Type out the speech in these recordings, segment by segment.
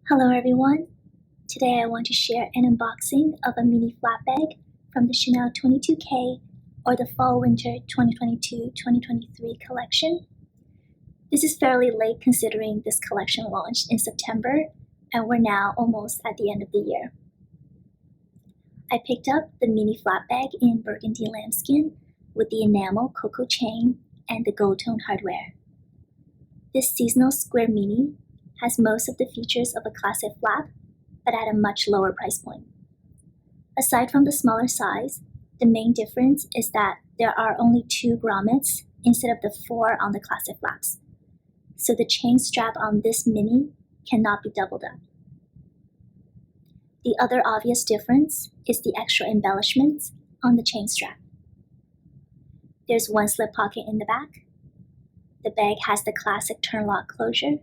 Hello everyone, today I want to share an unboxing of a mini flat bag from the Chanel 22K or the Fall-Winter 2022-2023 collection. This is fairly late considering this collection launched in September and we're now almost at the end of the year. I picked up the mini flat bag in Burgundy Lambskin with the enamel coco chain and the gold-tone hardware. This seasonal square mini has most of the features of a classic flap, but at a much lower price point. Aside from the smaller size, the main difference is that there are only 2 grommets instead of the 4 on the classic flaps, so the chain strap on this mini cannot be doubled up. The other obvious difference is the extra embellishments on the chain strap. There's one slip pocket in the back. The bag has the classic turn lock closure.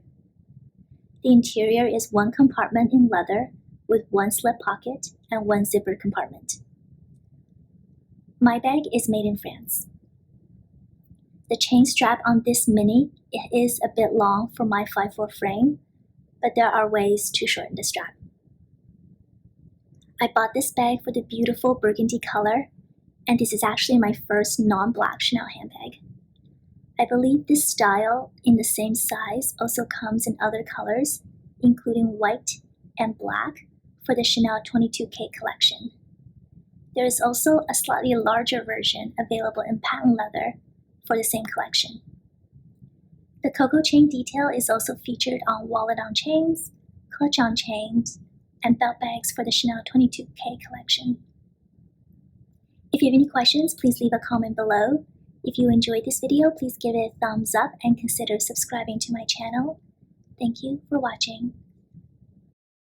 The interior is one compartment in leather with one slip pocket and one zipper compartment. My bag is made in France. The chain strap on this mini is a bit long for my 5'4" frame, but there are ways to shorten the strap. I bought this bag for the beautiful burgundy color, and this is actually my first non-black Chanel handbag. I believe this style in the same size also comes in other colors, including white and black for the Chanel 22K collection. There is also a slightly larger version available in patent leather for the same collection. The coco chain detail is also featured on wallet on chains, clutch on chains, and belt bags for the Chanel 22K collection. If you have any questions, please leave a comment below. If you enjoyed this video, please give it a thumbs up and consider subscribing to my channel. Thank you for watching.